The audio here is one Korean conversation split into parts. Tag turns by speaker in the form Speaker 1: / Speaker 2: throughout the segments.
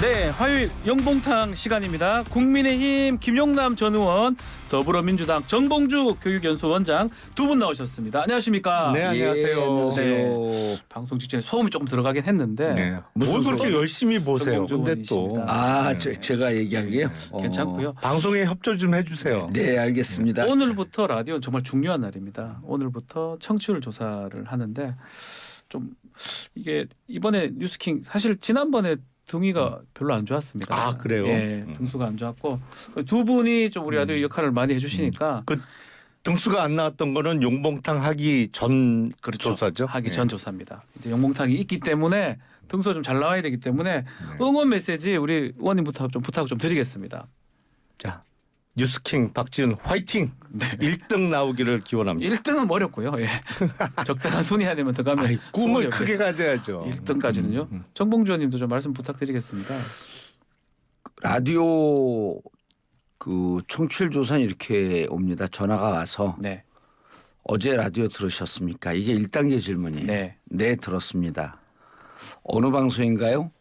Speaker 1: 네, 화요일 영봉탕 시간입니다. 국민의힘 김용남 전 의원, 더불어민주당 정봉주 교육연수원장 두 분 나오셨습니다. 안녕하십니까?
Speaker 2: 네, 안녕하세요.
Speaker 1: 네, 방송 직전에 소음이 조금 들어가긴 했는데
Speaker 2: 네. 뭘 그렇게 열심히 보세요.
Speaker 1: 정봉주
Speaker 2: 근데 또
Speaker 1: 의원이십니다.
Speaker 3: 제가 얘기하기요?
Speaker 1: 괜찮고요.
Speaker 2: 방송에 협조 좀 해주세요.
Speaker 3: 네, 알겠습니다.
Speaker 1: 오늘부터 라디오는 정말 중요한 날입니다. 오늘부터 청취율 조사를 하는데 좀 이게 이번에 뉴스킹 사실 지난번에 등위가 별로 안 좋았습니다.
Speaker 2: 아, 그래요?
Speaker 1: 예, 등수가 안 좋았고 두 분이 좀 우리 라디오 역할을 많이 해주시니까
Speaker 2: 그 등수가 안 나왔던 거는 용봉탕 하기 전 조사죠.
Speaker 1: 하기 전 조사입니다. 이제 영봉탕이 있기 때문에 등수가 좀 잘 나와야 되기 때문에 응원 메시지 우리 의원님부터 좀 부탁 좀 드리겠습니다.
Speaker 2: 자, 뉴스킹 박지훈 화이팅.
Speaker 1: 네.
Speaker 2: 1등 나오기를 기원합니다.
Speaker 1: 1등은 어렵고요. 예. 적당한 순위 안에만 들어가면
Speaker 2: 아이, 꿈을 크게 가져야죠.
Speaker 1: 1등까지는요. 정봉주 의원님도 좀 말씀 부탁드리겠습니다.
Speaker 3: 라디오 그 청취율 조사는 이렇게 옵니다. 전화가 와서
Speaker 1: 네.
Speaker 3: 어제 라디오 들으셨습니까? 이게 1단계 질문이에요.
Speaker 1: 네.
Speaker 3: 네, 들었습니다. 어느 방송인가요?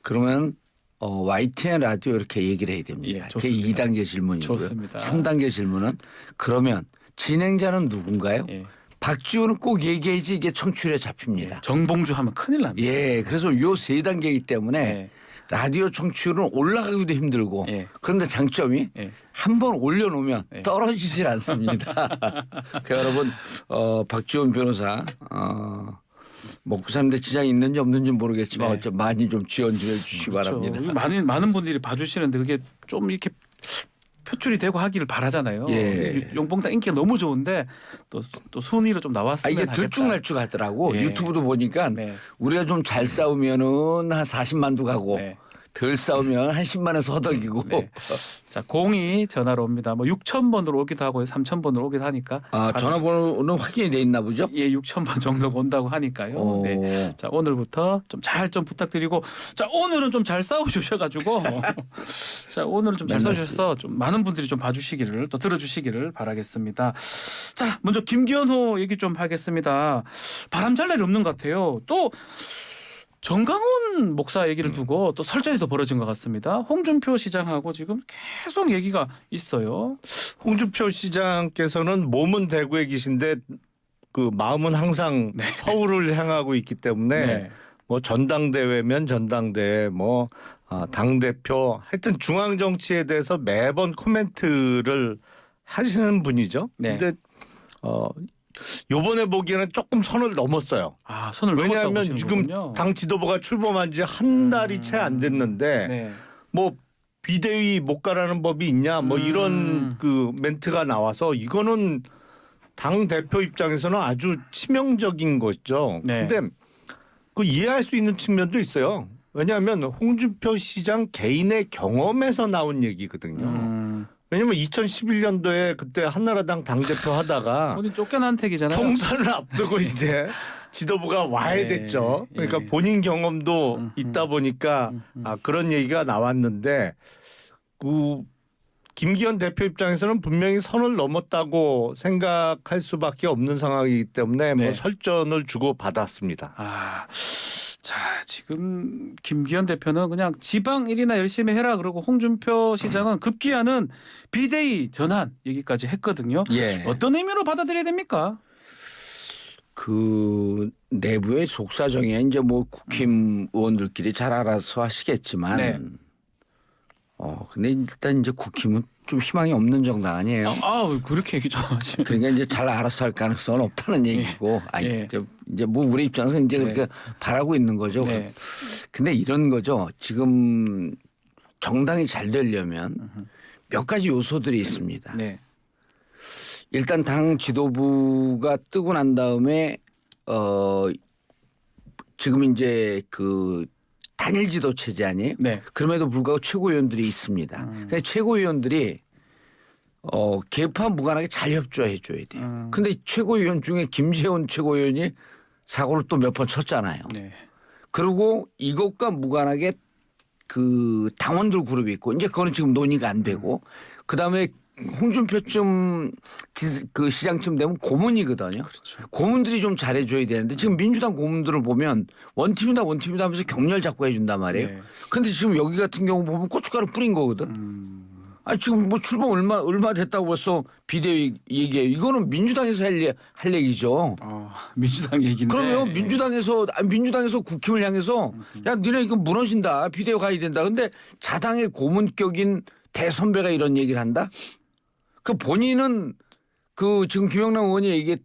Speaker 3: 그러면 YTN 라디오 이렇게 얘기를 해야 됩니다.
Speaker 1: 예,
Speaker 3: 그게
Speaker 1: 좋습니다.
Speaker 3: 2단계 질문이고요.
Speaker 1: 좋습니다.
Speaker 3: 3단계 질문은 그러면 진행자는 누군가요?
Speaker 1: 예.
Speaker 3: 박지훈은 꼭 얘기해야지 이게 청취율에 잡힙니다.
Speaker 1: 정봉주 하면 큰일 납니다.
Speaker 3: 예, 그래서 요 세 단계이기 때문에
Speaker 1: 예.
Speaker 3: 라디오 청취율은 올라가기도 힘들고
Speaker 1: 예.
Speaker 3: 그런데 장점이
Speaker 1: 예.
Speaker 3: 한 번 올려놓으면
Speaker 1: 예.
Speaker 3: 떨어지질 않습니다. 그 여러분 박지훈 변호사 먹고 사는데 지장이 있는지 없는지 모르겠지만
Speaker 1: 네.
Speaker 3: 어째 많이 좀 지원 좀 해주시기
Speaker 1: 그렇죠.
Speaker 3: 바랍니다.
Speaker 1: 많은 분들이 봐주시는데 그게 좀 이렇게 표출이 되고 하기를 바라잖아요.
Speaker 3: 예.
Speaker 1: 용봉탕 인기가 너무 좋은데 또 순위로 좀 나왔으면
Speaker 3: 이게
Speaker 1: 하겠다.
Speaker 3: 들쭉날쭉하더라고.
Speaker 1: 예.
Speaker 3: 유튜브도 보니까
Speaker 1: 네.
Speaker 3: 우리가 좀 잘 싸우면은 한 40만도 가고
Speaker 1: 네.
Speaker 3: 덜 싸우면 한 10만에서 허덕이고.
Speaker 1: 네. 자, 02 전화로 옵니다. 뭐 6,000번으로 오기도 하고 3,000번으로 오기도 하니까.
Speaker 3: 전화번호는 확인이 돼 있나 보죠?
Speaker 1: 예, 6,000번 정도가 온다고 하니까요.
Speaker 3: 오.
Speaker 1: 네. 자, 오늘부터 좀 잘 좀 부탁드리고, 자, 오늘은 좀 잘 싸워주셔가지고, 자, 오늘은 좀 잘 싸우셔서 좀 많은 분들이 좀 봐주시기를 또 들어주시기를 바라겠습니다. 자, 먼저 김기현호 얘기 좀 하겠습니다. 바람 잘 날이 없는 것 같아요. 또 정강훈 목사 얘기를 두고 또 설전이 더 벌어진 것 같습니다. 홍준표 시장하고 지금 계속 얘기가 있어요.
Speaker 2: 홍준표 시장께서는 몸은 대구에 계신데 그 마음은 항상 서울을 향하고 있기 때문에
Speaker 1: 네.
Speaker 2: 뭐 전당대회면 전당대회 뭐 당대표 하여튼 중앙 정치에 대해서 매번 코멘트를 하시는 분이죠.
Speaker 1: 네.
Speaker 2: 근데 요번에 보기에는 조금 선을 넘었어요.
Speaker 1: 아, 손을 넘었다고
Speaker 2: 왜냐하면
Speaker 1: 보시는
Speaker 2: 지금
Speaker 1: 거군요.
Speaker 2: 당 지도부가 출범한 지 한 달이 채 안 됐는데
Speaker 1: 네.
Speaker 2: 뭐 비대위 못 가라는 법이 있냐 뭐 이런 그 멘트가 나와서 이거는 당 대표 입장에서는 아주 치명적인 거죠.
Speaker 1: 네.
Speaker 2: 근데 그 이해할 수 있는 측면도 있어요. 왜냐하면 홍준표 시장 개인의 경험에서 나온 얘기거든요. 왜냐면 2011년도에 그때 한나라당 당대표 하다가
Speaker 1: 본인 쫓겨난 택이잖아요.
Speaker 2: 총선을 앞두고 이제 지도부가 와야
Speaker 1: 네,
Speaker 2: 됐죠. 그러니까
Speaker 1: 예.
Speaker 2: 본인 경험도 있다 보니까 그런 얘기가 나왔는데 그 김기현 대표 입장에서는 분명히 선을 넘었다고 생각할 수밖에 없는 상황이기 때문에
Speaker 1: 네.
Speaker 2: 뭐 설전을 주고 받았습니다.
Speaker 1: 아, 자, 지금 김기현 대표는 그냥 지방 일이나 열심히 해라 그러고 홍준표 시장은 급기야는 비대위 전환 얘기까지 했거든요.
Speaker 3: 예.
Speaker 1: 어떤 의미로 받아들여야 됩니까?
Speaker 3: 그 내부의 속사정에 이제 뭐 국힘 의원들끼리 잘 알아서 하시겠지만
Speaker 1: 네.
Speaker 3: 근데 일단 이제 국힘은 좀 희망이 없는 정당 아니에요.
Speaker 1: 아, 그렇게 얘기 좀 하시면.
Speaker 3: 그러니까 이제 잘 알아서 할 가능성은 없다는 얘기고
Speaker 1: 예.
Speaker 3: 이제 뭐 우리 입장에서 이제 그렇게 바라고 있는 거죠.
Speaker 1: 네.
Speaker 3: 근데 이런 거죠. 지금 정당이 잘 되려면 몇 가지 요소들이 있습니다.
Speaker 1: 네.
Speaker 3: 일단 당 지도부가 뜨고 난 다음에 지금 이제 그 단일 지도 체제 아니에요?
Speaker 1: 네.
Speaker 3: 그럼에도 불구하고 최고위원들이 있습니다. 근데 최고위원들이 개파 무관하게 잘 협조해 줘야 돼요. 근데 최고위원 중에 김재원 최고위원이 사고를 또 몇 번 쳤잖아요.
Speaker 1: 네.
Speaker 3: 그리고 이것과 무관하게 그 당원들 그룹이 있고 이제 그거는 지금 논의가 안 되고 그다음에 홍준표쯤 그 시장쯤 되면 고문이거든요.
Speaker 1: 그렇죠.
Speaker 3: 고문들이 좀 잘해줘야 되는데 지금 민주당 고문들을 보면 원팀이다 하면서 격려를 자꾸 해준단 말이에요.
Speaker 1: 네.
Speaker 3: 근데 지금 여기 같은 경우 보면 고춧가루 뿌린 거거든. 아 지금 뭐 출범 얼마 됐다고 벌써 비대위 얘기해요. 이거는 민주당에서 할 얘기죠.
Speaker 1: 민주당 얘기인데.
Speaker 3: 그러면 민주당에서 국힘을 향해서 야 니네 이거 무너진다 비대위 가야 된다. 근데 자당의 고문격인 대선배가 이런 얘기를 한다. 그 본인은 그 지금 김영남 의원이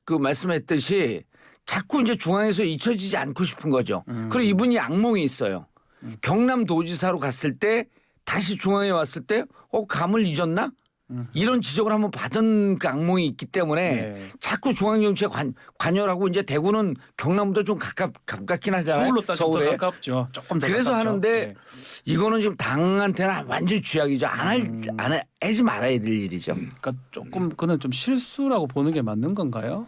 Speaker 3: 그 말씀했듯이 자꾸 이제 중앙에서 잊혀지지 않고 싶은 거죠. 그리고 이분이 악몽이 있어요. 경남도지사로 갔을 때 다시 중앙에 왔을 때 감을 잊었나? 이런 지적을 한번 받은 그 악몽이 있기 때문에
Speaker 1: 네.
Speaker 3: 자꾸 중앙정치에 관여하고 이제 대구는 경남보다 좀 가깝긴 하잖아요.
Speaker 1: 서울로 따지면 더
Speaker 3: 서울에.
Speaker 1: 가깝죠. 조금 더
Speaker 3: 그래서
Speaker 1: 가깝죠.
Speaker 3: 하는데
Speaker 1: 네.
Speaker 3: 이거는 지금 당한테는 완전 쥐약이죠. 하지 말아야 될 일이죠.
Speaker 1: 그러니까 조금 그는 좀 실수라고 보는 게 맞는 건가요?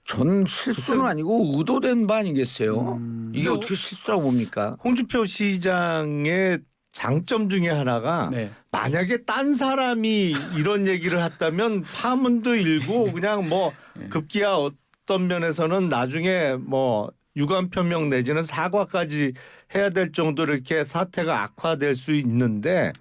Speaker 3: 전 실수는 아니고 의도된 바 아니겠어요. 이게 어떻게 실수라고 봅니까?
Speaker 2: 홍준표 시장의 장점 중에 하나가
Speaker 1: 네.
Speaker 2: 만약에 딴 사람이 이런 얘기를 했다면 파문도 일고 그냥 뭐 급기야 어떤 면에서는 나중에 뭐 유감 표명 내지는 사과까지 해야 될 정도로 이렇게 사태가 악화될 수 있는데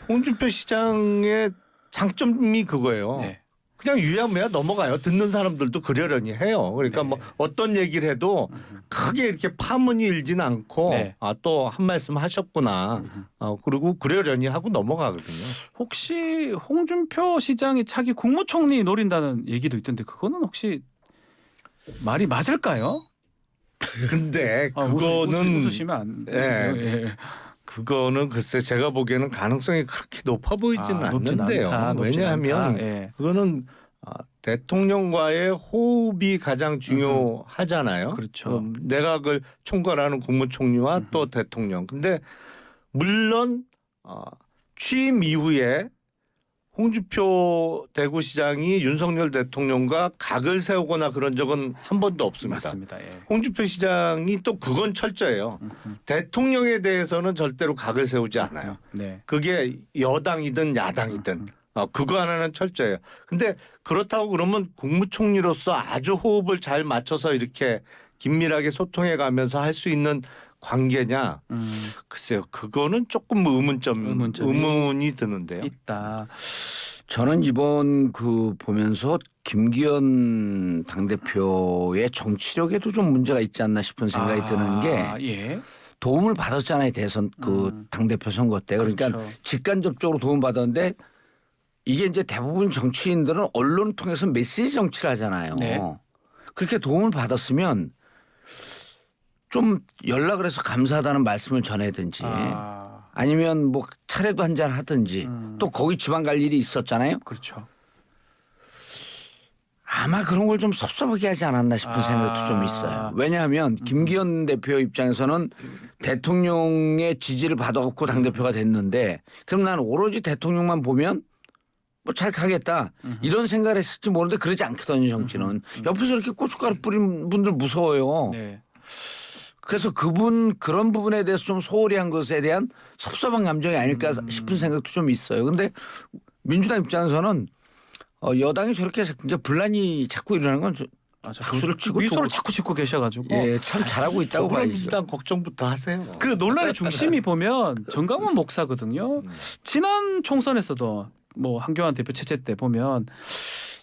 Speaker 2: 홍준표 시장의 장점이 그거예요.
Speaker 1: 네.
Speaker 2: 그냥 유야무야 넘어가요. 듣는 사람들도 그러려니 해요. 그러니까 뭐 어떤 얘기를 해도 크게 이렇게 파문이 일지는 않고
Speaker 1: 네.
Speaker 2: 또 한 말씀 하셨구나. 그리고 그러려니 하고 넘어가거든요.
Speaker 1: 혹시 홍준표 시장이 차기 국무총리 노린다는 얘기도 있던데 그거는 혹시 말이 맞을까요?
Speaker 2: 근데
Speaker 1: 그거는
Speaker 2: 그거는
Speaker 1: 웃으시면 안 돼요. 예.
Speaker 2: 그거는 글쎄 제가 보기에는 가능성이 그렇게 높아 보이지는
Speaker 1: 높진
Speaker 2: 않는데요.
Speaker 1: 않다, 높진
Speaker 2: 왜냐하면
Speaker 1: 않다. 예.
Speaker 2: 그거는 대통령과의 호흡이 가장 중요하잖아요.
Speaker 1: 그렇죠.
Speaker 2: 내각을 총괄하는 국무총리와 또 대통령. 근데 물론 취임 이후에 홍준표 대구시장이 윤석열 대통령과 각을 세우거나 그런 적은 한 번도 없습니다.
Speaker 1: 맞습니다. 예.
Speaker 2: 홍준표 시장이 또 그건 철저해요. 대통령에 대해서는 절대로 각을 세우지 않아요.
Speaker 1: 네.
Speaker 2: 그게 여당이든 야당이든 그거 하나는 철저해요. 근데 그렇다고 그러면 국무총리로서 아주 호흡을 잘 맞춰서 이렇게 긴밀하게 소통해 가면서 할 수 있는 관계냐? 글쎄요. 그거는 조금 의문이 드는데요.
Speaker 1: 있다.
Speaker 3: 저는 이번 그 보면서 김기현 당대표의 정치력에도 좀 문제가 있지 않나 싶은 생각이 드는 게
Speaker 1: 예.
Speaker 3: 도움을 받았잖아요. 대선 그 당대표 선거 때. 그러니까
Speaker 1: 그렇죠.
Speaker 3: 직간접적으로 도움 받았는데 이게 이제 대부분 정치인들은 언론을 통해서 메시지 정치를 하잖아요.
Speaker 1: 네.
Speaker 3: 그렇게 도움을 받았으면 좀 연락을 해서 감사하다는 말씀을 전하든지 아니면 뭐 차례도 한잔 하든지 또 거기 지방 갈 일이 있었잖아요.
Speaker 1: 그렇죠.
Speaker 3: 아마 그런 걸 좀 섭섭하게 하지 않았나 싶은 생각도 좀 있어요. 왜냐하면 김기현 대표 입장에서는 대통령의 지지를 받아갖고 당대표가 됐는데 그럼 나는 오로지 대통령만 보면 뭐 잘 가겠다 이런 생각을 했을지 모르는데 그러지 않거든요. 정치는. 옆에서 이렇게 고춧가루 뿌린 분들 무서워요.
Speaker 1: 네.
Speaker 3: 그래서 그런 부분에 대해서 좀 소홀히 한 것에 대한 섭섭한 감정이 아닐까 싶은 생각도 좀 있어요. 근데 민주당 입장에서는 여당이 저렇게 이제 분란이 자꾸 일어나는 건 박수를 치고
Speaker 1: 미소를 자꾸 짓고 계셔가지고
Speaker 3: 예, 참 잘하고 있다고 봐야죠.
Speaker 2: 더불어민주당 걱정부터 하세요.
Speaker 1: 그 논란의 중심이 보면 정강원 목사거든요. 지난 총선에서도 뭐 한교안 대표 체제 때 보면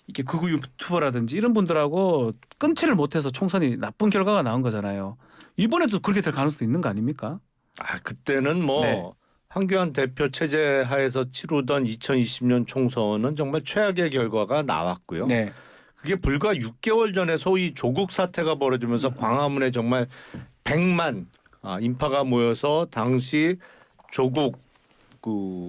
Speaker 1: 이게 극우 유튜버라든지 이런 분들하고 끊지를 못해서 총선이 나쁜 결과가 나온 거잖아요. 이번에도 그렇게 될 가능성도 있는 거 아닙니까?
Speaker 2: 그때는 뭐
Speaker 1: 네.
Speaker 2: 황교안 대표 체제 하에서 치르던 2020년 총선은 정말 최악의 결과가 나왔고요.
Speaker 1: 네.
Speaker 2: 그게 불과 6개월 전에 소위 조국 사태가 벌어지면서 광화문에 정말 100만 인파가 모여서 당시 조국 그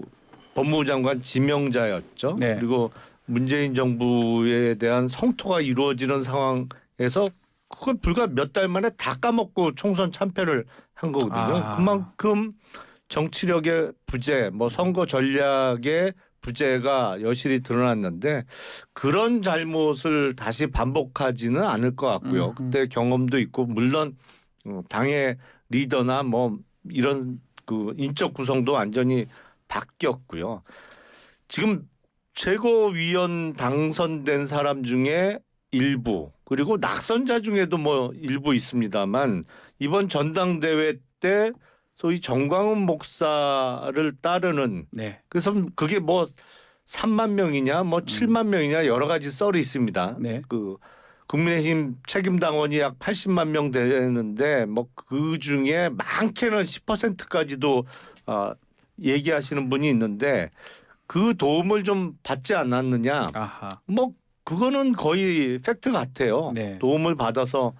Speaker 2: 법무부 장관 지명자였죠.
Speaker 1: 네.
Speaker 2: 그리고 문재인 정부에 대한 성토가 이루어지는 상황에서 그걸 불과 몇 달 만에 다 까먹고 총선 참패를 한 거거든요. 그만큼 정치력의 부재, 뭐 선거 전략의 부재가 여실히 드러났는데 그런 잘못을 다시 반복하지는 않을 것 같고요. 그때 경험도 있고 물론 당의 리더나 뭐 이런 그 인적 구성도 완전히 바뀌었고요. 지금 최고위원 당선된 사람 중에 일부 그리고 낙선자 중에도 뭐 일부 있습니다만 이번 전당대회 때 소위 정광훈 목사를 따르는
Speaker 1: 네.
Speaker 2: 그래서 그게 뭐 3만 명이냐 뭐 7만 명이냐 여러 가지 썰이 있습니다.
Speaker 1: 네.
Speaker 2: 그 국민의힘 책임당원이 약 80만 명 되는데 뭐 그 중에 많게는 10%까지도 얘기하시는 분이 있는데 그 도움을 좀 받지 않았느냐.
Speaker 1: 아하.
Speaker 2: 뭐 그거는 거의 팩트 같아요.
Speaker 1: 네.
Speaker 2: 도움을 받아서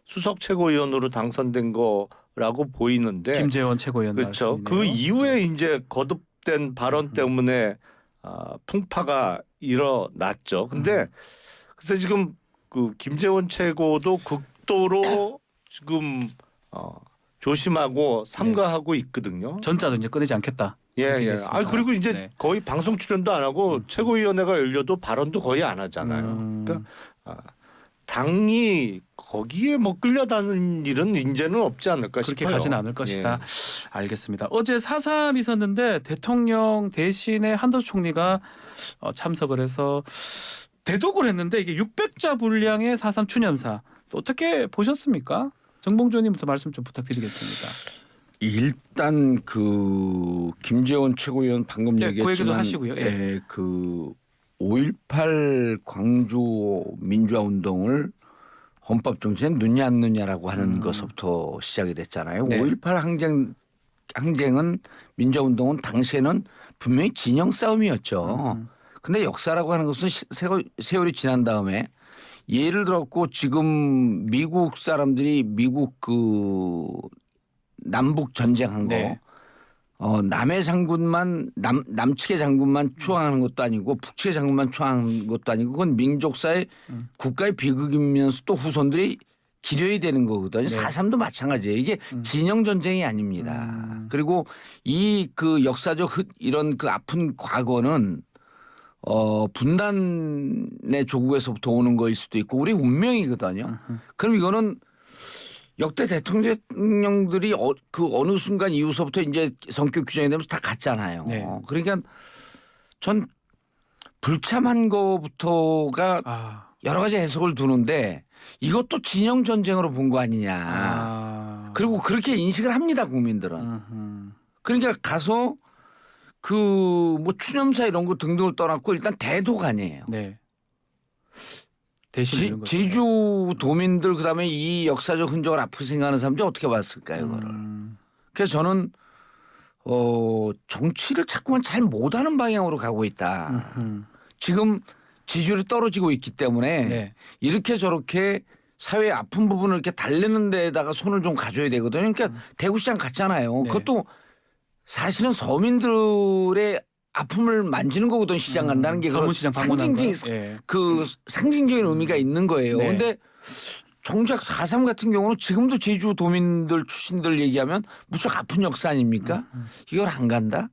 Speaker 2: 수석 최고위원으로 당선된 거라고 보이는데
Speaker 1: 김재원 최고위원
Speaker 2: 그렇죠.
Speaker 1: 말씀이네요.
Speaker 2: 그 이후에 이제 거듭된 발언 때문에 풍파가 일어났죠. 근데 그래서 지금 그 김재원 최고도 극도로 지금 조심하고 삼가하고 있거든요.
Speaker 1: 전자도 이제 꺼내지 않겠다.
Speaker 2: 예,
Speaker 1: 그렇게
Speaker 2: 예.
Speaker 1: 얘기했습니다.
Speaker 2: 그리고 이제
Speaker 1: 네.
Speaker 2: 거의 방송 출연도 안 하고 최고위원회가 열려도 발언도 거의 안 하잖아요. 그러니까 당이 거기에 뭐 끌려다니는 일은 이제는 없지 않을까
Speaker 1: 그렇게
Speaker 2: 싶어요.
Speaker 1: 가지는 않을 것이다.
Speaker 2: 예.
Speaker 1: 알겠습니다. 어제 4.3 있었는데 대통령 대신에 한덕수 총리가 참석을 해서 대독을 했는데 이게 600자 분량의 4.3 추념사 또 어떻게 보셨습니까? 정봉조님부터 말씀 좀 부탁드리겠습니다.
Speaker 3: 일단 그 김재원 최고위원 방금
Speaker 1: 네, 그 얘기도
Speaker 3: 얘기했지만
Speaker 1: 하시고요. 예.
Speaker 3: 예, 그 5.18 광주 민주화 운동을 헌법 정신에 넣냐 안 넣냐라고 하는 것부터 시작이 됐잖아요.
Speaker 1: 네.
Speaker 3: 5.18 항쟁은 민주화 운동은 당시에는 분명히 진영 싸움이었죠. 근데 역사라고 하는 것은 세월이 지난 다음에 예를 들었고 지금 미국 사람들이 미국 그 남북 전쟁한 거
Speaker 1: 네.
Speaker 3: 남의 장군만 남측의 장군만 추앙하는 것도 아니고 북측의 장군만 추앙하는 것도 아니고 그건 민족사의 국가의 비극이면서 또 후손들이 기려야 되는 거거든요.
Speaker 1: 네.
Speaker 3: 4.3도 마찬가지예요. 이게 진영 전쟁이 아닙니다. 그리고 이 그 역사적 이런 그 아픈 과거는 분단의 조국에서부터 오는 거일 수도 있고 우리 운명이거든요. 그럼 이거는 역대 대통령들이 그 어느 순간 이후서부터 이제 성격 규정이 되면서 다 갔잖아요.
Speaker 1: 네.
Speaker 3: 그러니까 전 불참한 거부터가 여러 가지 해석을 두는데 이것도 진영 전쟁으로 본 거 아니냐. 그리고 그렇게 인식을 합니다 국민들은. 그러니까 가서 그 뭐 추념사 이런 거 등등을 떠났고 일단 대도가 아니에요.
Speaker 1: 네. 대신 이런 거죠.
Speaker 3: 제주 도민들 그다음에 이 역사적 흔적을 앞으로 생각하는 사람들이 어떻게 봤을까요, 그거를. 그래서 저는 정치를 자꾸만 잘 못하는 방향으로 가고 있다. 지금 지지율이 떨어지고 있기 때문에
Speaker 1: 네.
Speaker 3: 이렇게 저렇게 사회의 아픈 부분을 이렇게 달래는 데다가 손을 좀 가져야 되거든요. 그러니까 대구시장 갔잖아요.
Speaker 1: 네.
Speaker 3: 그것도 사실은 서민들의 아픔을 만지는 거거든 시장 간다는 게
Speaker 1: 서문시장 방문한 거. 예.
Speaker 3: 그 상징적인 의미가 있는 거예요.
Speaker 1: 네.
Speaker 3: 그런데 정작 4.3 같은 경우는 지금도 제주 도민들 출신들 얘기하면 무척 아픈 역사 아닙니까? 이걸 안 간다?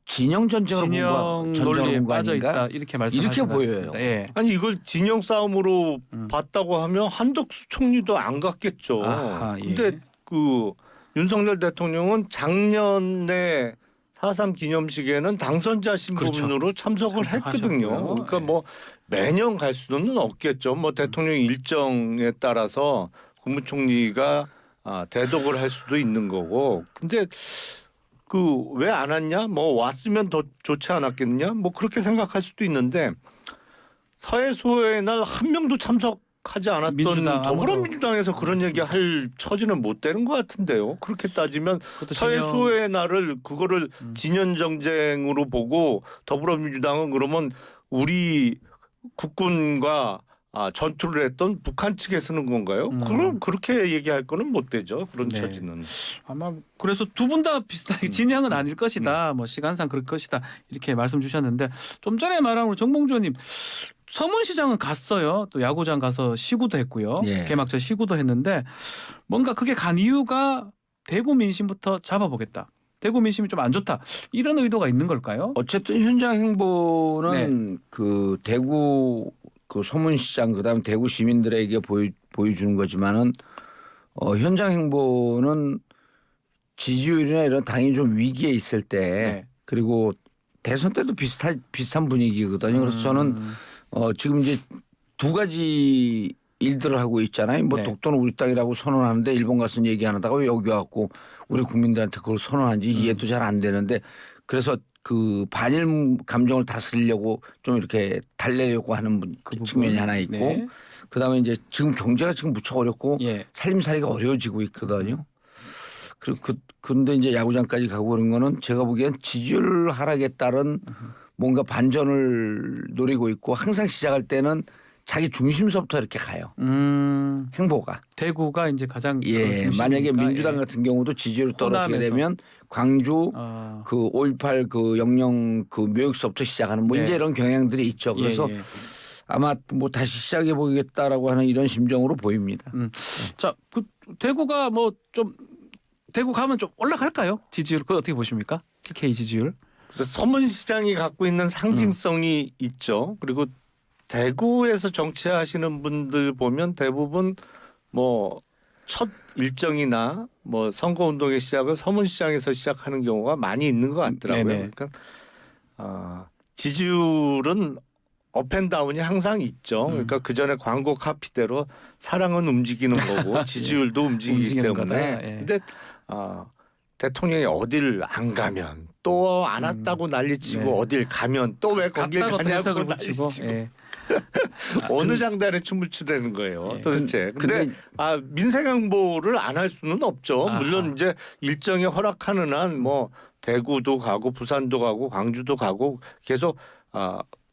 Speaker 3: 진영 전쟁으로
Speaker 1: 진영 논리에 빠져
Speaker 3: 아닌가?
Speaker 1: 있다 이렇게 말씀하신
Speaker 3: 이렇게
Speaker 1: 것
Speaker 3: 보여요.
Speaker 1: 같습니다. 예.
Speaker 2: 아니 이걸 진영 싸움으로 봤다고 하면 한덕수 총리도 안 갔겠죠.
Speaker 1: 아하, 예.
Speaker 2: 근데 그 윤석열 대통령은 작년에 4.3 기념식에는 당선자 신분으로 참석을 했거든요.
Speaker 1: 참석하셨고요.
Speaker 2: 그러니까 뭐 매년 갈 수는 없겠죠. 뭐 대통령 일정에 따라서 국무총리가 대독을 할 수도 있는 거고. 근데 그 왜 안 왔냐? 뭐 왔으면 더 좋지 않았겠냐? 뭐 그렇게 생각할 수도 있는데 서해수호의 날 한 명도 참석하지 않았던
Speaker 1: 민주당
Speaker 2: 더불어민주당에서 그런 얘기 할 처지는 못 되는 것 같은데요. 그렇게 따지면
Speaker 1: 그것도
Speaker 2: 서해수호의 날을 그거를 진영 전쟁으로 보고 더불어민주당은 그러면 우리 국군과 전투를 했던 북한 측에 쓰는 건가요? 그럼 그렇게 얘기할 거는 못 되죠. 그런
Speaker 1: 네.
Speaker 2: 처지는.
Speaker 1: 아마 그래서 두 분 다 비슷하게 진영은 아닐 것이다. 뭐 시간상 그럴 것이다. 이렇게 말씀 주셨는데 좀 전에 말한 우리 정봉조님 서문시장은 갔어요. 또 야구장 가서 시구도 했고요.
Speaker 3: 예.
Speaker 1: 개막전 시구도 했는데 뭔가 그게 간 이유가 대구 민심부터 잡아보겠다. 대구 민심이 좀 안 좋다. 이런 의도가 있는 걸까요?
Speaker 3: 어쨌든 현장 행보는 그 대구 그 서문시장 그다음에 대구 시민들에게 보여주는 거지만은 현장 행보는 지지율이나 이런 당이 좀 위기에 있을 때
Speaker 1: 네.
Speaker 3: 그리고 대선 때도 비슷한 분위기거든요. 그래서 저는 지금 이제 두 가지 일들을 하고 있잖아요. 뭐
Speaker 1: 네.
Speaker 3: 독도는 우리 땅이라고 선언하는데 일본 가서 얘기 안 하다가 왜 여기 와갖고 우리 국민들한테 그걸 선언한지 이해도 잘 안 되는데 그래서 그 반일 감정을 다스리려고 좀 이렇게 달래려고 하는 측면이 하나 있고
Speaker 1: 네.
Speaker 3: 그다음에 이제 지금 경제가 지금 무척 어렵고
Speaker 1: 예.
Speaker 3: 살림살이가 어려워지고 있거든요. 그리고 근데 이제 야구장까지 가고 그런 거는 제가 보기엔 지지율 하락에 따른 뭔가 반전을 노리고 있고 항상 시작할 때는 자기 중심서부터 이렇게 가요. 행보가.
Speaker 1: 대구가 이제 가장
Speaker 3: 예.
Speaker 1: 그런 중심이니까.
Speaker 3: 만약에 민주당
Speaker 1: 예.
Speaker 3: 같은 경우도 지지율이 떨어지게
Speaker 1: 호남에서.
Speaker 3: 되면 광주
Speaker 1: 아.
Speaker 3: 그 5.18 그 영영 그 묘역서부터 시작하는 뭐
Speaker 1: 네.
Speaker 3: 이제 이런 경향들이 있죠. 그래서
Speaker 1: 예, 예.
Speaker 3: 아마 뭐 다시 시작해 보겠다라고 하는 이런 심정으로 보입니다.
Speaker 1: 자, 그 대구가 뭐 좀 대구 가면 좀 올라갈까요? 지지율 그거 어떻게 보십니까? TK 지지율?
Speaker 2: 그래서 서문시장이 갖고 있는 상징성이 있죠. 그리고 대구에서 정치하시는 분들 보면 대부분 뭐 첫 일정이나 뭐 선거 운동의 시작을 서문시장에서 시작하는 경우가 많이 있는 것 같더라고요.
Speaker 1: 네네.
Speaker 2: 그러니까 지지율은 업앤다운이 항상 있죠. 그러니까 그 전에 광고 카피대로 사랑은 움직이는 거고 지지율도 움직이기
Speaker 1: 움직이는
Speaker 2: 때문에.
Speaker 1: 거다. 예.
Speaker 2: 근데 대통령이 어딜 안 가면 또 안 왔다고 난리치고
Speaker 1: 네.
Speaker 2: 어딜 가면 또 왜 거길
Speaker 1: 갔다가 또 해석을
Speaker 2: 가냐고
Speaker 1: 붙이고.
Speaker 2: 난리치고
Speaker 1: 예.
Speaker 2: 어느 장단에 춤을 추려는 거예요.
Speaker 1: 예.
Speaker 2: 도대체. 근데 민생 행보를 안 할 수는 없죠.
Speaker 1: 아하.
Speaker 2: 물론 이제 일정이 허락하는 한 뭐 대구도 가고 부산도 가고 광주도 가고 계속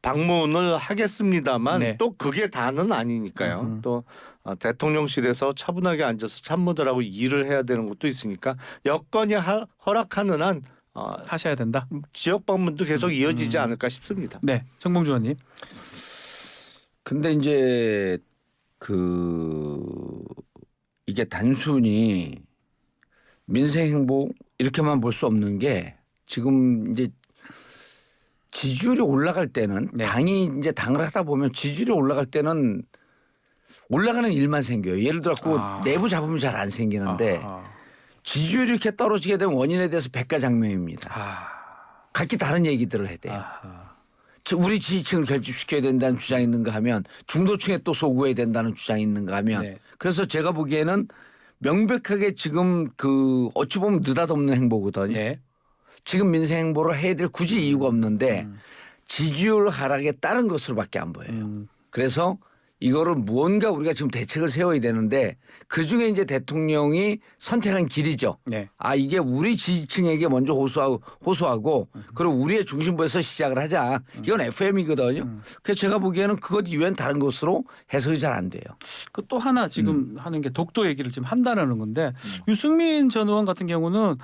Speaker 2: 방문을 하겠습니다만
Speaker 1: 네.
Speaker 2: 또 그게 다는 아니니까요. 또 대통령실에서 차분하게 앉아서 참모들하고 일을 해야 되는 것도 있으니까 여건이 허락하는 한
Speaker 1: 하셔야 된다.
Speaker 2: 지역 방문도 계속 이어지지 않을까 싶습니다.
Speaker 1: 네, 정봉주 의원님.
Speaker 3: 근데 이제 이게 단순히 민생 행보 이렇게만 볼 수 없는 게 지금 이제 지지율이 올라갈 때는
Speaker 1: 네.
Speaker 3: 당이 이제 당을 하다 보면 지지율이 올라갈 때는 올라가는 일만 생겨요. 예를 들어 내부 잡음이 잘 안 생기는데
Speaker 1: 아하.
Speaker 3: 지지율이 이렇게 떨어지게 되면 원인에 대해서 백가장명입니다. 각기 다른 얘기들을 해야 돼요.
Speaker 1: 아하.
Speaker 3: 우리 지지층을 결집시켜야 된다는 주장이 있는가 하면 중도층에 또 소구해야 된다는 주장이 있는가 하면
Speaker 1: 네.
Speaker 3: 그래서 제가 보기에는 명백하게 지금 어찌 보면 느닷없는 행보거든요.
Speaker 1: 네.
Speaker 3: 지금 민생 행보를 해야 될 굳이 이유가 없는데 지지율 하락에 따른 것으로밖에 안 보여요. 그래서 이거를 무언가 우리가 지금 대책을 세워야 되는데 그중에 이제 대통령이 선택한 길이죠.
Speaker 1: 네.
Speaker 3: 이게 우리 지지층에게 먼저 호소하고 그리고 우리의 중심부에서 시작을 하자. 이건 FM이거든요. 그래서 제가 보기에는 그것 이외엔 다른 것으로 해석이 잘 안 돼요.
Speaker 1: 그 또 하나 지금 하는 게 독도 얘기를 지금 한다는 건데 유승민 전 의원 같은 경우는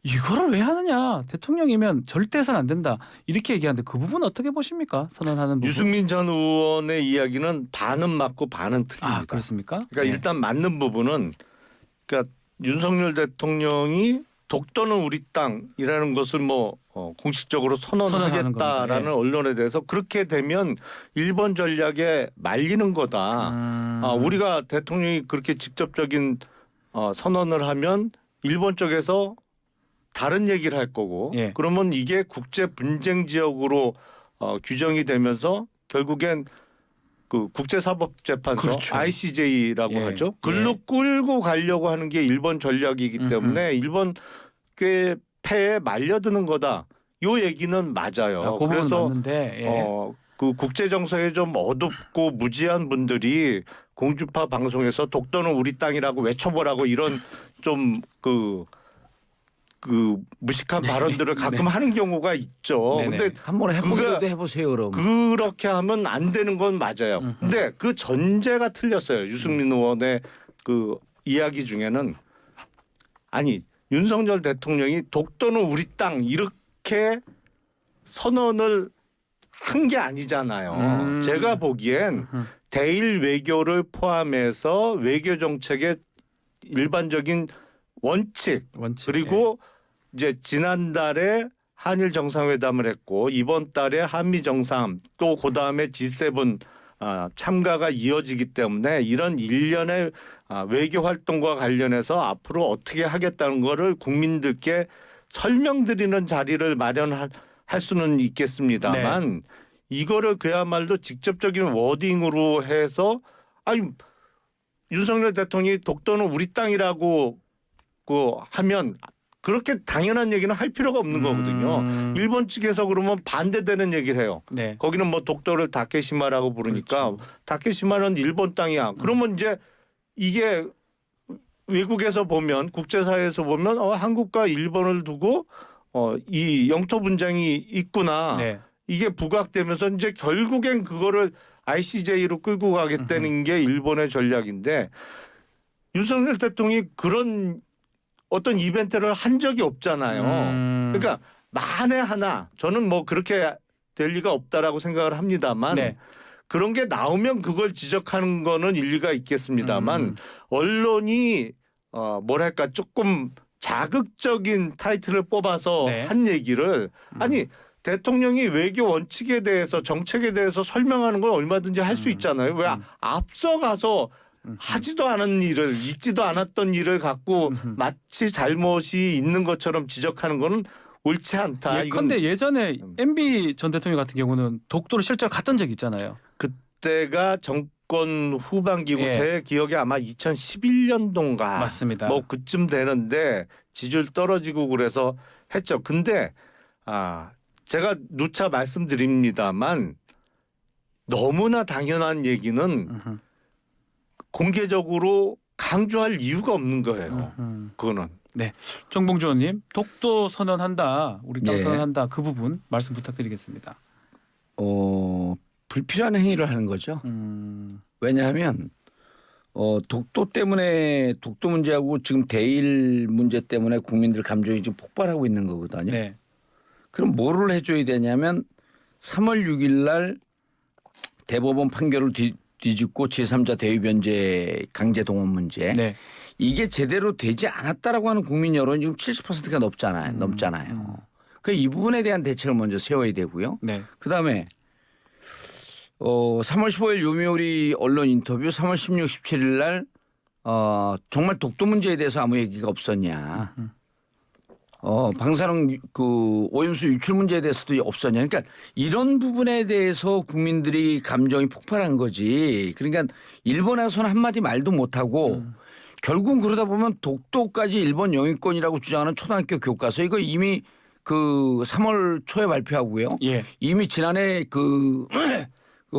Speaker 1: 이거를 왜 하느냐 대통령이면 절대 해서는 안 된다 이렇게 얘기하는데 그 부분 어떻게 보십니까? 선언하는 부분.
Speaker 2: 유승민 전 의원의 이야기는 반은 맞고 반은 틀립니다.
Speaker 1: 그렇습니까?
Speaker 2: 그러니까
Speaker 1: 네.
Speaker 2: 일단 맞는 부분은 그러니까 윤석열 대통령이 독도는 우리 땅이라는 것을 뭐 공식적으로
Speaker 1: 선언하는
Speaker 2: 선언하겠다라는
Speaker 1: 겁니다. 예.
Speaker 2: 언론에 대해서 그렇게 되면 일본 전략에 말리는 거다. 우리가 대통령이 그렇게 직접적인 선언을 하면 일본 쪽에서 다른 얘기를 할 거고
Speaker 1: 예.
Speaker 2: 그러면 이게 국제 분쟁 지역으로 규정이 되면서 결국엔 그 국제사법재판소
Speaker 1: 그렇죠.
Speaker 2: ICJ라고
Speaker 1: 예.
Speaker 2: 하죠. 글로 끌고 가려고 하는 게 일본 전략이기 때문에 일본 꽤 패에 말려드는 거다. 요 얘기는 맞아요.
Speaker 1: 그 부분은
Speaker 2: 그래서
Speaker 1: 맞는데 예.
Speaker 2: 그 국제 정서에 좀 어둡고 무지한 분들이 공주파 방송에서 독도는 우리 땅이라고 외쳐보라고 이런 좀 그 무식한 발언들을 가끔 하는 경우가 있죠.
Speaker 1: 네네.
Speaker 2: 근데
Speaker 3: 한번 해보기라도 해보세요 그럼.
Speaker 2: 그렇게 하면 안 되는 건 맞아요. 근데 그 전제가 틀렸어요. 유승민 의원의 그 이야기 중에는 아니 윤석열 대통령이 독도는 우리 땅 이렇게 선언을 한 게 아니잖아요. 제가 보기엔 대일 외교를 포함해서 외교 정책의 일반적인 원칙 그리고 이제 지난달에 한일 정상회담을 했고 이번 달에 한미 정상 또 그다음에 G7 참가가 이어지기 때문에 이런 일련의 외교 활동과 관련해서 앞으로 어떻게 하겠다는 거를 국민들께 설명드리는 자리를 마련할 할 수는 있겠습니다만 이거를 그야말로 직접적인 워딩으로 해서 아니 윤석열 대통령이 독도는 우리 땅이라고 하면 그렇게 당연한 얘기는 할 필요가 없는 거거든요. 일본 측에서 그러면 반대되는 얘기를 해요.
Speaker 1: 네.
Speaker 2: 거기는 뭐 독도를 다케시마라고 부르니까
Speaker 1: 그렇죠.
Speaker 2: 다케시마는 일본 땅이야. 그러면 이제 이게 외국에서 보면 국제사회에서 보면 한국과 일본을 두고 이 영토 분쟁이 있구나.
Speaker 1: 네.
Speaker 2: 이게 부각되면서 이제 결국엔 그거를 ICJ로 끌고 가겠다는 게 일본의 전략인데 윤석열 대통령이 그런 어떤 이벤트를 한 적이 없잖아요. 그러니까 만에 하나 저는 뭐 그렇게 될 리가 없다라고 생각을 합니다만
Speaker 1: 네.
Speaker 2: 그런 게 나오면 그걸 지적하는 거는 일리가 있겠습니다만 언론이 뭐랄까 조금 자극적인 타이틀을 뽑아서
Speaker 1: 네.
Speaker 2: 한 얘기를 아니 대통령이 외교 원칙에 대해서 정책에 대해서 설명하는 건 얼마든지 할 수 있잖아요. 왜 앞서가서 하지도 않은 일을 있지도 않았던 일을 갖고 마치 잘못이 있는 것처럼 지적하는 거는 옳지 않다.
Speaker 1: 예컨대 예전에 MB 전 대통령 같은 경우는 독도를 실제로 갔던 적이 있잖아요.
Speaker 2: 그때가 정권 후반기고
Speaker 1: 예.
Speaker 2: 제 기억에 아마 2011년도인가
Speaker 1: 맞습니다.
Speaker 2: 뭐 그쯤 되는데 지지율 떨어지고 그래서 했죠. 근데 제가 누차 말씀드립니다만 너무나 당연한 얘기는 공개적으로 강조할 이유가 없는 거예요. 그거는.
Speaker 1: 네, 정봉주 의원님 독도 선언한다, 우리 땅
Speaker 3: 네.
Speaker 1: 선언한다 그 부분 말씀 부탁드리겠습니다.
Speaker 3: 불필요한 행위를 하는 거죠. 왜냐하면 독도 때문에 독도 문제하고 지금 대일 문제 때문에 국민들 감정이 지금 폭발하고 있는 거거든요.
Speaker 1: 네,
Speaker 3: 그럼 뭐를 해줘야 되냐면 3월 6일 날 대법원 판결을 뒤집고 제3자 대위변제 강제 동원 문제
Speaker 1: 네,
Speaker 3: 이게 제대로 되지 않았다라고 하는 국민 여론이 지금 70%가 넘잖아요. 그 이 부분에 대한 대책을 먼저 세워야 되고요.
Speaker 1: 네,
Speaker 3: 그다음에 3월 15일 요미우리 언론 인터뷰 3월 16, 17일 날 정말 독도 문제에 대해서 아무 얘기가 없었냐. 방사능 그 오염수 유출 문제에 대해서도 없었냐. 그러니까 이런 부분에 대해서 국민들이 감정이 폭발한 거지. 그러니까 일본에 와서는 한마디 말도 못하고 결국 그러다 보면 독도까지 일본 영유권이라고 주장하는 초등학교 교과서 이거 이미 그 3월 초에 발표하고요.
Speaker 1: 예,
Speaker 3: 이미 지난해 그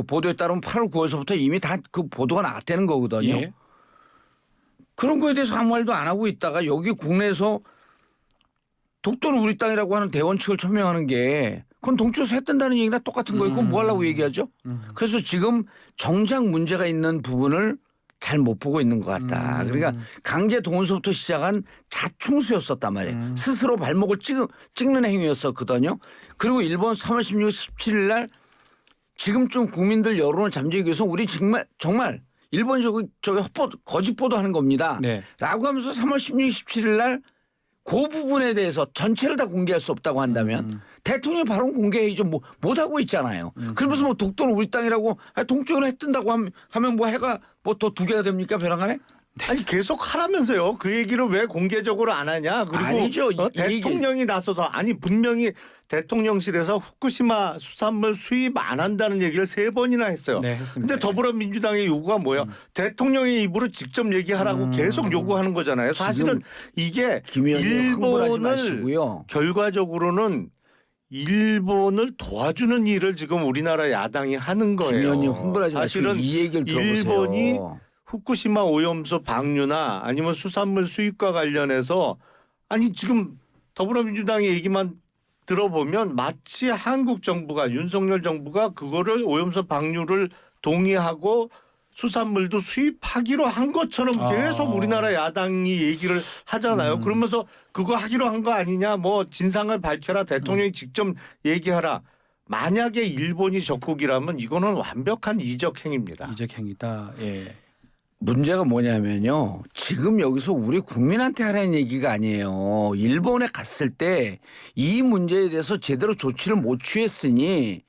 Speaker 3: 보도에 따르면 8월 9월서부터 이미 다 그 보도가 나왔다는 거거든요.
Speaker 1: 예.
Speaker 3: 그런 거에 대해서 아무 말도 안 하고 있다가 여기 국내에서 독도는 우리 땅이라고 하는 대원칙을 천명하는 게 그건 동쪽에서 했던다는 얘기랑 똑같은 거예요. 그건 뭐 하려고 얘기하죠? 그래서 지금 정작 문제가 있는 부분을 잘 못 보고 있는 것 같다. 그러니까 강제 동원서부터 시작한 자충수였었단 말이에요. 스스로 발목을 찍는 행위였었거든요. 그리고 일본 3월 16일 17일 날 지금쯤 국민들 여론을 잠재우기 위해서 우리 정말 일본이 저기 거짓 보도하는 겁니다.
Speaker 1: 네.
Speaker 3: 라고 하면서 3월 16일 17일 날 그 부분에 대해서 전체를 다 공개할 수 없다고 한다면 대통령이 바로 공개해야죠. 뭐 못하고 있잖아요. 그러면서 뭐 독도는 우리 땅이라고 동쪽으로 했든다고 하면 뭐 해가 뭐 더 두 개가 됩니까 벼랑간에?
Speaker 2: 아니 계속 하라면서요. 그 얘기를 왜 공개적으로 안 하냐. 그리고
Speaker 3: 아니죠.
Speaker 2: 대통령이 나서서 아니 분명히 대통령실에서 후쿠시마 수산물 수입 안 한다는 얘기를 3번이나 했어요.
Speaker 1: 네, 했습니다.
Speaker 2: 근데 더불어민주당의 요구가 뭐예요? 대통령의 입으로 직접 얘기하라고 계속 요구하는 거잖아요. 사실은 이게
Speaker 3: 김 의원님 흥분하지
Speaker 2: 일본을
Speaker 3: 마시고요.
Speaker 2: 결과적으로는 일본을 도와주는 일을 지금 우리나라 야당이 하는 거예요.
Speaker 3: 김 의원님 흥분하지 마시고
Speaker 2: 사실은
Speaker 3: 이 얘기를 들어보세요.
Speaker 2: 일본이 후쿠시마 오염수 방류나 아니면 수산물 수입과 관련해서 아니 지금 더불어민주당의 얘기만 들어보면 마치 한국 정부가 윤석열 정부가 그거를 오염수 방류를 동의하고 수산물도 수입하기로 한 것처럼 계속 우리나라 야당이 얘기를 하잖아요. 그러면서 그거 하기로 한 거 아니냐 뭐 진상을 밝혀라 대통령이 직접 얘기하라. 만약에 일본이 적국이라면 이거는 완벽한 이적 행위입니다.
Speaker 1: 이적 행위다. 예.
Speaker 3: 문제가 뭐냐면요. 지금 여기서 우리 국민한테 하라는 얘기가 아니에요. 일본에 갔을 때 이 문제에 대해서 제대로 조치를 못 취했으니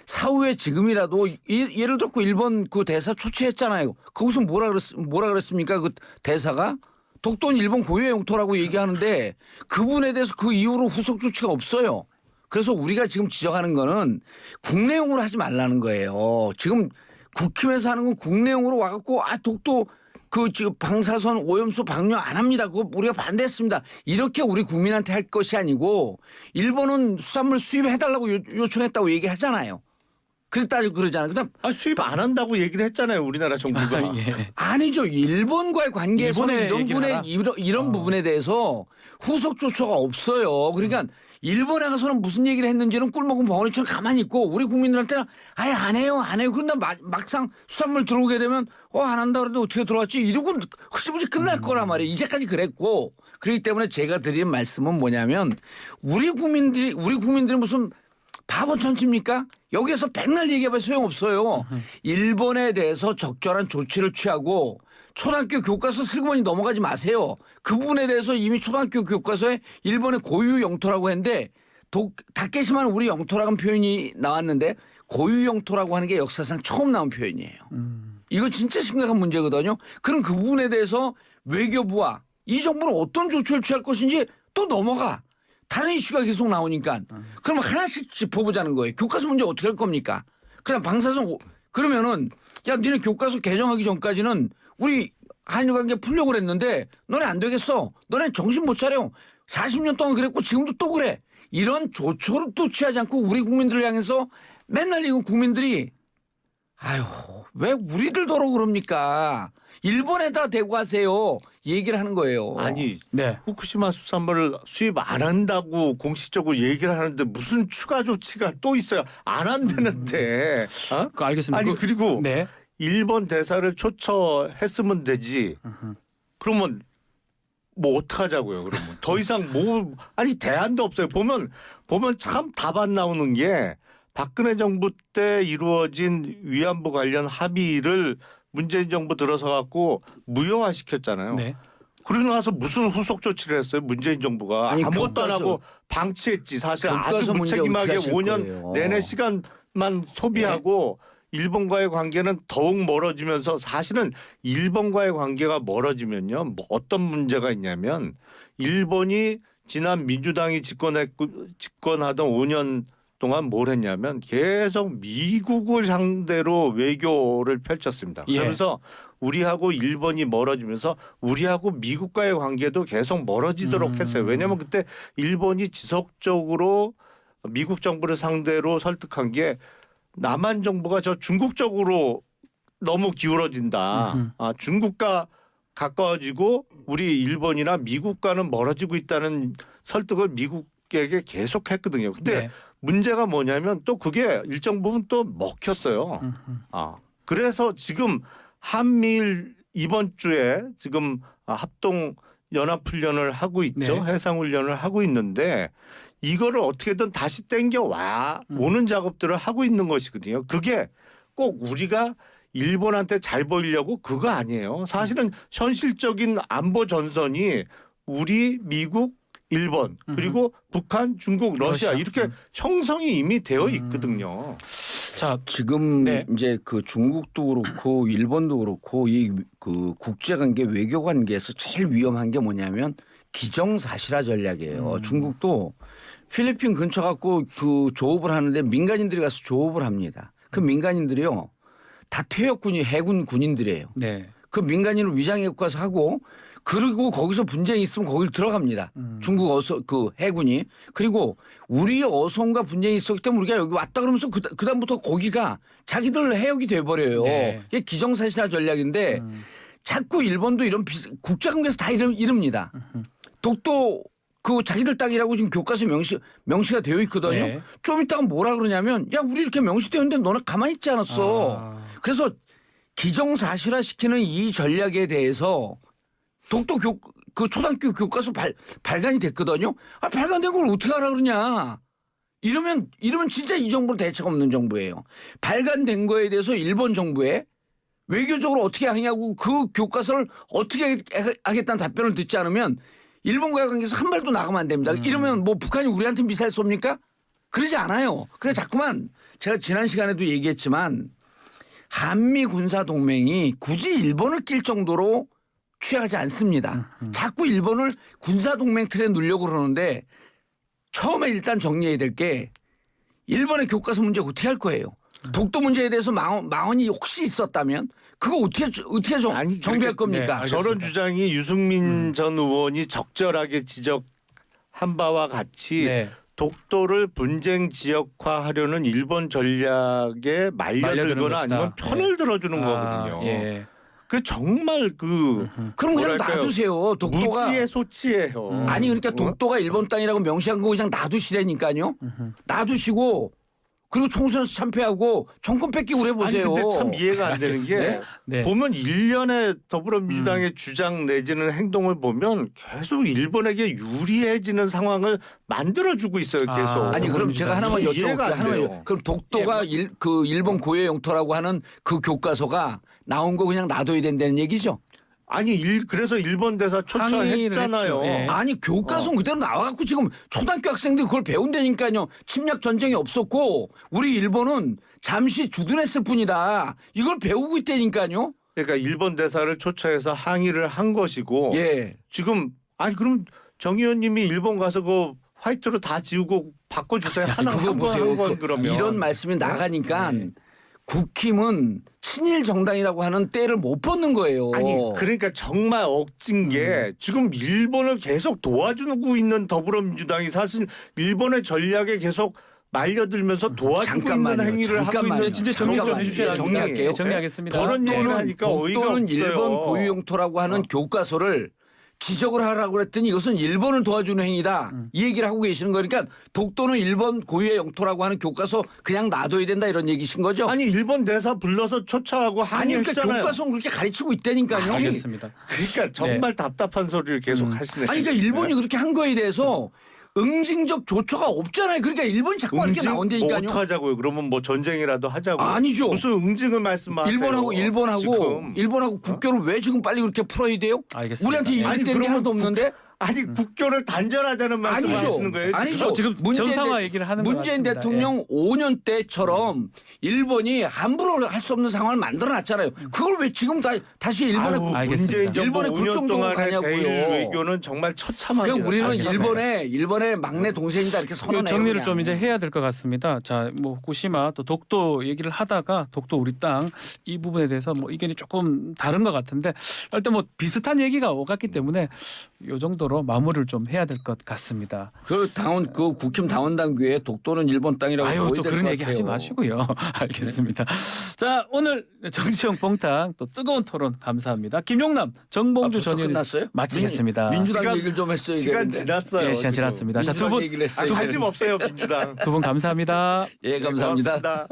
Speaker 3: 사후에 지금이라도 예를 들어 일본 그 대사 초치했잖아요. 거기서 뭐라 그랬습니까? 그 대사가 독도는 일본 고유의 영토라고 얘기하는데 그분에 대해서 그 이후로 후속 조치가 없어요. 그래서 우리가 지금 지적하는 거는 국내용으로 하지 말라는 거예요. 지금 국힘에서 하는 건 국내용으로 와갖고 독도 그 지금 방사선 오염수 방류 안 합니다. 그거 우리가 반대했습니다. 이렇게 우리 국민한테 할 것이 아니고 일본은 수산물 수입해달라고 요청했다고 얘기하잖아요. 그랬다고 그러잖아요. 그다음
Speaker 2: 수입 안 한다고 얘기를 했잖아요. 우리나라 정부가.
Speaker 1: 예.
Speaker 3: 아니죠. 일본과의 관계에서는
Speaker 1: 일본의
Speaker 3: 이런 부분에 대해서 후속 조처가 없어요. 그러니까 일본에 가서는 무슨 얘기를 했는지는 꿀먹은 벙어리처럼 가만히 있고 우리 국민들한테는 아예 안 해요. 그런데 막상 수산물 들어오게 되면 안 한다 그러는데 어떻게 들어왔지? 이러고 흐지부지 끝날 거란 말이에요. 이제까지 그랬고. 그렇기 때문에 제가 드린 말씀은 뭐냐면 우리 국민들이 무슨 바보 천치입니까? 여기에서 백날 얘기해봐 소용없어요. 일본에 대해서 적절한 조치를 취하고 초등학교 교과서 슬그머니 넘어가지 마세요. 그 부분에 대해서 이미 초등학교 교과서에 일본의 고유 영토라고 했는데 다케시마는 우리 영토라는 표현이 나왔는데 고유 영토라고 하는 게 역사상 처음 나온 표현이에요. 이거 진짜 심각한 문제거든요. 그럼 그 부분에 대해서 외교부와 이 정부는 어떤 조치를 취할 것인지 또 넘어가. 다른 이슈가 계속 나오니까 그러면 하나씩 짚어보자는 거예요. 교과서 문제 어떻게 할 겁니까? 그냥 방사선 그러면은 야 니네 교과서 개정하기 전까지는 우리 한일 관계 풀려고 그랬는데 너네 안 되겠어. 너네 정신 못 차려. 40년 동안 그랬고 지금도 또 그래. 이런 조처를 또 취하지 않고 우리 국민들을 향해서 맨날 이거 국민들이 아유 왜 우리들 더러 그럽니까? 일본에다 대고 하세요. 얘기를 하는 거예요.
Speaker 2: 아니
Speaker 1: 네.
Speaker 2: 후쿠시마 수산물을 수입 안 한다고 공식적으로 얘기를 하는데 무슨 추가 조치가 또 있어요. 안 한다는데.
Speaker 1: 알겠습니다.
Speaker 2: 아니 그리고
Speaker 1: 네.
Speaker 2: 일본 대사를 초청했으면 되지. 그러면 뭐 어떡하자고요. 그러면 더 이상 아니 대안도 없어요. 보면 참 답 안 나오는 게 박근혜 정부 때 이루어진 위안부 관련 합의를 문재인 정부 들어서 갖고 무효화시켰잖아요.
Speaker 1: 네.
Speaker 2: 그러고 나서 무슨 후속 조치를 했어요? 문재인 정부가
Speaker 3: 아니,
Speaker 2: 아무것도 안
Speaker 3: 교과서-
Speaker 2: 하고 방치했지. 사실
Speaker 3: 교과서
Speaker 2: 아주
Speaker 3: 문제
Speaker 2: 무책임하게
Speaker 3: 어떻게 하실
Speaker 2: 5년
Speaker 3: 거예요?
Speaker 2: 내내 시간만 소비하고 일본과의 관계는 더욱 멀어지면서 사실은 일본과의 관계가 멀어지면요. 뭐 어떤 문제가 있냐면 일본이 지난 민주당이 집권하던 5년 동안 뭘 했냐면 계속 미국을 상대로 외교를 펼쳤습니다.
Speaker 1: 예.
Speaker 2: 그러면서 우리하고 일본이 멀어지면서 우리하고 미국과의 관계도 계속 멀어지도록 했어요. 왜냐하면 그때 일본이 지속적으로 미국 정부를 상대로 설득한 게 남한 정부가 저 중국 쪽으로 너무 기울어진다. 중국과 가까워지고 우리 일본이나 미국과는 멀어지고 있다는 설득을 미국에게 계속했거든요. 근데
Speaker 1: 네.
Speaker 2: 문제가 뭐냐면 또 그게 일정 부분 또 먹혔어요. 그래서 지금 한미일 이번 주에 지금 합동 연합 훈련을 하고 있죠.
Speaker 1: 네.
Speaker 2: 해상 훈련을 하고 있는데 이거를 어떻게든 다시 땡겨 오는 작업들을 하고 있는 것이거든요. 그게 꼭 우리가 일본한테 잘 보이려고 그거 아니에요. 사실은 현실적인 안보 전선이 우리, 미국, 일본 그리고 북한, 중국, 러시아 이렇게 형성이 이미 되어 있거든요.
Speaker 1: 자,
Speaker 3: 지금
Speaker 1: 네.
Speaker 3: 이제 그 중국도 그렇고 일본도 그렇고 이 그 국제관계 외교관계에서 제일 위험한 게 뭐냐면 기정사실화 전략이에요. 중국도 필리핀 근처 갖고 그 조업을 하는데 민간인들이 가서 조업을 합니다. 그 민간인들이요 다 퇴역군이 해군 군인들이에요.
Speaker 1: 네.
Speaker 3: 그 민간인을 위장해 가서 하고 그리고 거기서 분쟁이 있으면 거기를 들어갑니다. 중국 그 해군이. 그리고 우리 어선과 분쟁이 있었기 때문에 우리가 여기 왔다 그러면서 그다음부터 거기가 자기들 해역이 돼버려요.
Speaker 1: 네.
Speaker 3: 이게 기정사실화 전략인데 자꾸 일본도 이런 국제관계에서 다 이릅니다. 독도 그 자기들 땅이라고 지금 교과서에 명시가 되어 있거든요.
Speaker 1: 네.
Speaker 3: 좀 이따가 뭐라 그러냐면 야 우리 이렇게 명시되었는데 너는 가만히 있지 않았어. 그래서 기정사실화 시키는 이 전략에 대해서 독도 그 초등학교 교과서 발간이 됐거든요. 발간된 걸 어떻게 하라 그러냐. 이러면 진짜 이 정부는 대책 없는 정부예요. 발간된 거에 대해서 일본 정부에 외교적으로 어떻게 하냐고 그 교과서를 어떻게 하겠다는 답변을 듣지 않으면 일본과의 관계에서 한 발도 나가면 안 됩니다. 이러면 뭐 북한이 우리한테 미사일 쏩니까? 그러지 않아요. 그래서 자꾸만 제가 지난 시간에도 얘기했지만 한미 군사 동맹이 굳이 일본을 낄 정도로 취하지 않습니다. 자꾸 일본을 군사 동맹 틀에 넣으려고 그러는데 처음에 일단 정리해야 될 게 일본의 교과서 문제 어떻게 할 거예요? 독도 문제에 대해서 망언이 혹시 있었다면 그거 어떻게
Speaker 2: 아니,
Speaker 3: 정비할 겁니까?
Speaker 1: 네,
Speaker 2: 저런 주장이 유승민 전 의원이 적절하게 지적한 바와 같이
Speaker 1: 네.
Speaker 2: 독도를 분쟁 지역화하려는 일본 전략에
Speaker 1: 말려드는
Speaker 2: 말려들거나
Speaker 1: 것이다.
Speaker 2: 아니면 편을 들어주는
Speaker 1: 아,
Speaker 2: 거거든요.
Speaker 1: 예.
Speaker 2: 그 정말 그
Speaker 3: 그럼 그냥
Speaker 2: 뭐랄까요?
Speaker 3: 놔두세요. 독도가
Speaker 2: 무지의 소치예요.
Speaker 3: 아니 그러니까 독도가 일본 땅이라고 명시한 거 그냥 놔두시라니까요. 놔두시고 그리고 총선에서 참패하고 정권 뺏기고 그래
Speaker 2: 아니
Speaker 3: 보세요.
Speaker 2: 근데 참 이해가 안 되는 게
Speaker 3: 네?
Speaker 1: 네.
Speaker 2: 보면 일련의 더불어민주당의 주장 내지는 행동을 보면 계속 일본에게 유리해지는 상황을 만들어주고 있어요. 계속.
Speaker 3: 아니 그럼 제가 하나만
Speaker 2: 좀 이해가
Speaker 3: 여쭤볼게요.
Speaker 2: 안
Speaker 3: 하나만
Speaker 2: 돼요.
Speaker 3: 그럼 독도가 그 일본 고유의 영토라고 하는 그 교과서가 나온 거 그냥 놔둬야 된다는 얘기죠?
Speaker 2: 아니 그래서 일본 대사
Speaker 1: 항의를
Speaker 2: 초청했잖아요.
Speaker 1: 했죠. 예.
Speaker 3: 아니 교과서는 그대로 나와갖고 지금 초등학교 학생들이 그걸 배운다니까요. 침략 전쟁이 없었고 우리 일본은 잠시 주둔했을 뿐이다. 이걸 배우고 있다니까요.
Speaker 2: 그러니까 일본 대사를 초청해서 항의를 한 것이고
Speaker 3: 예.
Speaker 2: 지금 아니 그럼 정 의원님이 일본 가서 그 화이트로 다 지우고 바꿔주세요. 하나
Speaker 3: 그거 보세요.
Speaker 2: 한번 그러면
Speaker 3: 이런 말씀이 나가니까 국힘은 친일 정당이라고 하는 때를 못 벗는 거예요.
Speaker 2: 아니 그러니까 정말 억진 게 지금 일본을 계속 도와주고 있는 더불어민주당이 사실 일본의 전략에 계속 말려들면서 도와주고
Speaker 3: 잠깐만요.
Speaker 2: 있는 행위를 하고
Speaker 3: 잠깐만요.
Speaker 2: 있는
Speaker 1: 진짜 정리 좀
Speaker 3: 잠깐만요.
Speaker 1: 해주셔야
Speaker 3: 정리할게요.
Speaker 1: 네, 정리하겠습니다.
Speaker 2: 그런 얘기를 하니까 어이가
Speaker 3: 독도는
Speaker 2: 없어요.
Speaker 3: 일본 고유 영토라고 하는 교과서를 지적을 하라고 그랬더니 이것은 일본을 도와주는 행위다. 이 얘기를 하고 계시는 거니까 독도는 일본 고유의 영토라고 하는 교과서 그냥 놔둬야 된다 이런 얘기신 거죠?
Speaker 2: 아니 일본 대사 불러서 초청하고
Speaker 3: 아니 그러니까
Speaker 2: 항의했잖아요.
Speaker 3: 교과서는 그렇게 가르치고 있다니까요.
Speaker 1: 알겠습니다.
Speaker 2: 그러니까 정말 답답한 소리를 계속 하시네.
Speaker 3: 아니 그러니까 일본이 그렇게 한 거에 대해서 응징적 조처가 없잖아요. 그러니까 일본이 자꾸 이렇게
Speaker 2: 뭐
Speaker 3: 나온다니까요.
Speaker 2: 어떡하자고요? 그러면 뭐 전쟁이라도 하자고.
Speaker 3: 아니죠.
Speaker 2: 무슨 응징을 말씀하세요?
Speaker 3: 일본하고 국교를 왜 지금 빨리 그렇게 풀어야 돼요?
Speaker 1: 알겠습니다.
Speaker 3: 우리한테
Speaker 1: 네.
Speaker 3: 이익되는 게 하나도 없는데?
Speaker 2: 아니 국교를 단절하자는 말씀을
Speaker 3: 아니죠.
Speaker 2: 하시는 거예요? 지금?
Speaker 3: 아니죠.
Speaker 1: 지금 정상화 얘기를 하는 것
Speaker 3: 문재인
Speaker 1: 같습니다.
Speaker 3: 대통령 5년 때처럼 일본이 함부로 할 수 없는 상황을 만들어놨잖아요. 그걸 왜 지금 다시 일본에
Speaker 2: 아유,
Speaker 1: 알겠습니다.
Speaker 2: 문재인 정부
Speaker 3: 일본에
Speaker 2: 5년
Speaker 3: 국정적으로
Speaker 2: 동안의
Speaker 3: 가냐고요.
Speaker 2: 대일 외교는 정말 처참합니다.
Speaker 3: 그러니까 우리는
Speaker 2: 처참해.
Speaker 3: 일본의 막내 동생이다 이렇게 선언해요.
Speaker 1: 정리를
Speaker 3: 그냥.
Speaker 1: 좀 이제 해야 될 것 같습니다. 자, 뭐 후쿠시마 또 독도 얘기를 하다가 독도 우리 땅 이 부분에 대해서 뭐 의견이 조금 다른 것 같은데 일단 뭐 비슷한 얘기가 오갔기 때문에 이 정도로 마무리를 좀 해야 될 것 같습니다.
Speaker 3: 그 국힘 당원 당규에 독도는 일본 땅이라고
Speaker 1: 아유
Speaker 3: 보여야
Speaker 1: 또
Speaker 3: 될
Speaker 1: 그런
Speaker 3: 것
Speaker 1: 얘기
Speaker 3: 같아요.
Speaker 1: 하지 마시고요. 알겠습니다. 자 오늘 정치형 봉탕 또 뜨거운 토론 감사합니다. 김용남, 정봉주
Speaker 3: 벌써
Speaker 1: 전 의원
Speaker 3: 끝났어요?
Speaker 1: 마치겠습니다.
Speaker 3: 민주당
Speaker 2: 시간-
Speaker 3: 얘기를 좀 했어야
Speaker 2: 시간
Speaker 3: 되는데.
Speaker 2: 지났어요.
Speaker 1: 예, 시간
Speaker 2: 지금.
Speaker 1: 지났습니다. 자,
Speaker 3: 민주당
Speaker 1: 두 분
Speaker 3: 얘기를 했어야
Speaker 2: 관심
Speaker 3: 되는데.
Speaker 2: 없어요 민주당.
Speaker 1: 감사합니다.
Speaker 3: 예, 감사합니다.
Speaker 2: 고맙습니다.